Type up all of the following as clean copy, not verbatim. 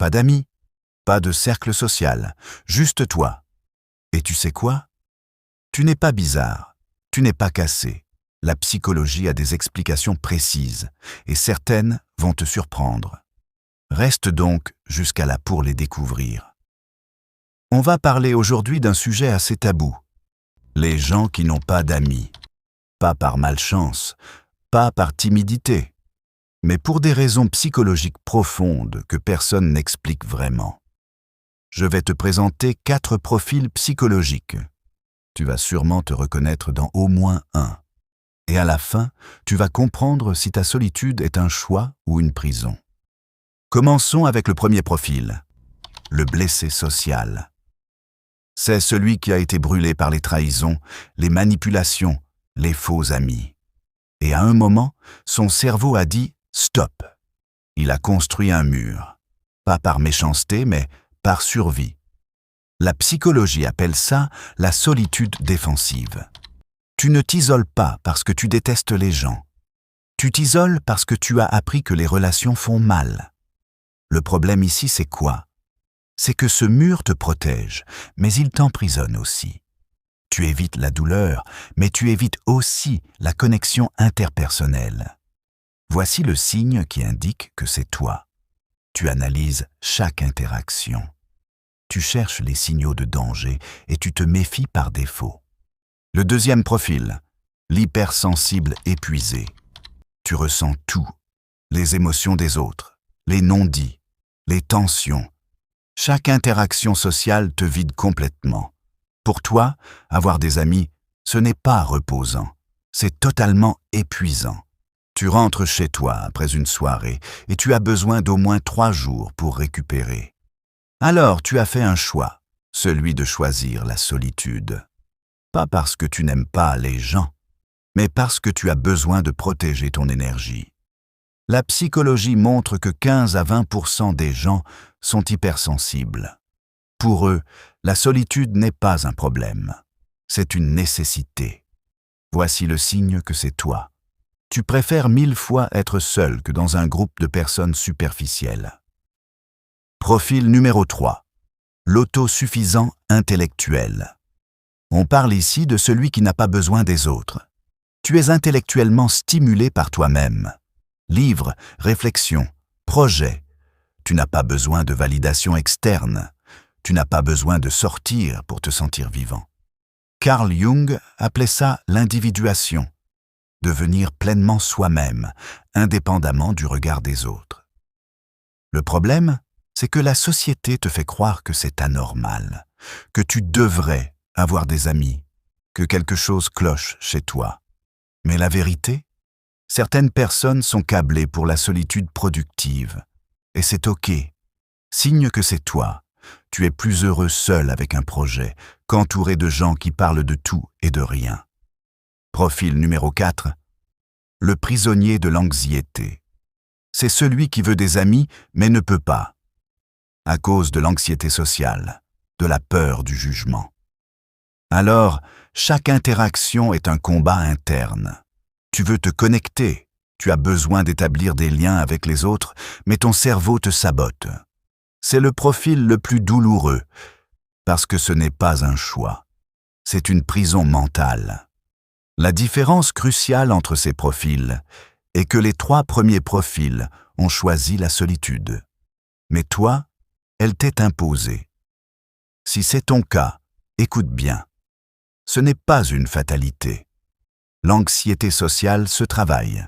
Pas d'amis, pas de cercle social, juste toi. Et tu sais quoi? Tu n'es pas bizarre, tu n'es pas cassé. La psychologie a des explications précises, et certaines vont te surprendre. Reste donc jusqu'à là pour les découvrir. On va parler aujourd'hui d'un sujet assez tabou. Les gens qui n'ont pas d'amis. Pas par malchance, pas par timidité, mais pour des raisons psychologiques profondes que personne n'explique vraiment. Je vais te présenter 4 profils psychologiques. Tu vas sûrement te reconnaître dans au moins un. Et à la fin, tu vas comprendre si ta solitude est un choix ou une prison. Commençons avec le premier profil, le blessé social. C'est celui qui a été brûlé par les trahisons, les manipulations, les faux amis. Et à un moment, son cerveau a dit « stop ». Il a construit un mur, pas par méchanceté, mais par survie. La psychologie appelle ça la solitude défensive. Tu ne t'isoles pas parce que tu détestes les gens. Tu t'isoles parce que tu as appris que les relations font mal. Le problème ici, c'est quoi? C'est que ce mur te protège, mais il t'emprisonne aussi. Tu évites la douleur, mais tu évites aussi la connexion interpersonnelle. Voici le signe qui indique que c'est toi. Tu analyses chaque interaction. Tu cherches les signaux de danger et tu te méfies par défaut. Le deuxième profil, l'hypersensible épuisé. Tu ressens tout, les émotions des autres, les non-dits, les tensions. Chaque interaction sociale te vide complètement. Pour toi, avoir des amis, ce n'est pas reposant, c'est totalement épuisant. Tu rentres chez toi après une soirée et tu as besoin d'au moins 3 jours pour récupérer. Alors tu as fait un choix, celui de choisir la solitude. Pas parce que tu n'aimes pas les gens, mais parce que tu as besoin de protéger ton énergie. La psychologie montre que 15 à 20% des gens sont hypersensibles. Pour eux, la solitude n'est pas un problème, c'est une nécessité. Voici le signe que c'est toi. Tu préfères 1000 fois être seul que dans un groupe de personnes superficielles. Profil numéro 3. L'autosuffisant intellectuel. On parle ici de celui qui n'a pas besoin des autres. Tu es intellectuellement stimulé par toi-même. Livres, réflexions, projets. Tu n'as pas besoin de validation externe. Tu n'as pas besoin de sortir pour te sentir vivant. Carl Jung appelait ça l'individuation. Devenir pleinement soi-même, indépendamment du regard des autres. Le problème, c'est que la société te fait croire que c'est anormal, que tu devrais avoir des amis, que quelque chose cloche chez toi. Mais la vérité, certaines personnes sont câblées pour la solitude productive. Et c'est OK. Signe que c'est toi. Tu es plus heureux seul avec un projet qu'entouré de gens qui parlent de tout et de rien. Profil numéro 4. Le prisonnier de l'anxiété. C'est celui qui veut des amis mais ne peut pas. À cause de l'anxiété sociale, de la peur du jugement. Alors, chaque interaction est un combat interne. Tu veux te connecter, tu as besoin d'établir des liens avec les autres, mais ton cerveau te sabote. C'est le profil le plus douloureux, parce que ce n'est pas un choix. C'est une prison mentale. La différence cruciale entre ces profils est que les 3 premiers profils ont choisi la solitude. Mais toi, elle t'est imposée. Si c'est ton cas, écoute bien. Ce n'est pas une fatalité. L'anxiété sociale se travaille.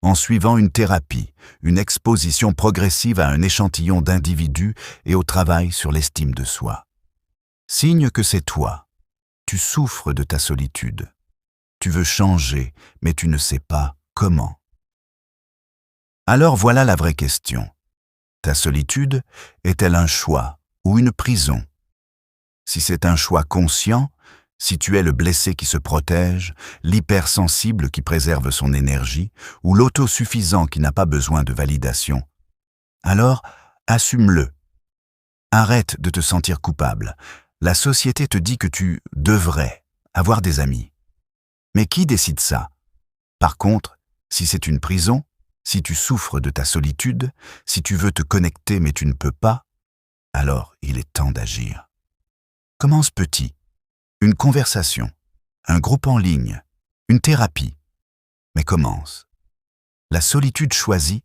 En suivant une thérapie, une exposition progressive à un échantillon d'individus et au travail sur l'estime de soi. Signe que c'est toi. Tu souffres de ta solitude. Tu veux changer, mais tu ne sais pas comment. Alors voilà la vraie question. Ta solitude est-elle un choix ou une prison? Si c'est un choix conscient, si tu es le blessé qui se protège, l'hypersensible qui préserve son énergie, ou l'autosuffisant qui n'a pas besoin de validation, alors assume-le. Arrête de te sentir coupable. La société te dit que tu devrais avoir des amis. Mais qui décide ça? Par contre, si c'est une prison, si tu souffres de ta solitude, si tu veux te connecter mais tu ne peux pas, alors il est temps d'agir. Commence petit. Une conversation, un groupe en ligne, une thérapie. Mais commence. La solitude choisie,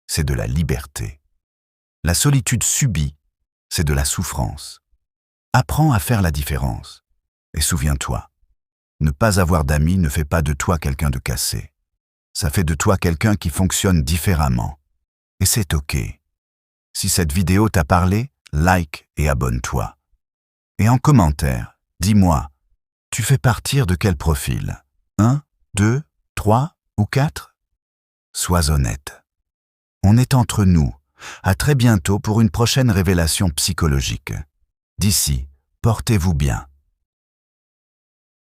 c'est de la liberté. La solitude subie, c'est de la souffrance. Apprends à faire la différence. Et souviens-toi, ne pas avoir d'amis ne fait pas de toi quelqu'un de cassé. Ça fait de toi quelqu'un qui fonctionne différemment. Et c'est OK. Si cette vidéo t'a parlé, like et abonne-toi. Et en commentaire, dis-moi, tu fais partir de quel profil? 1, 2, 3 ou 4? Sois honnête. On est entre nous. À très bientôt pour une prochaine révélation psychologique. D'ici, portez-vous bien.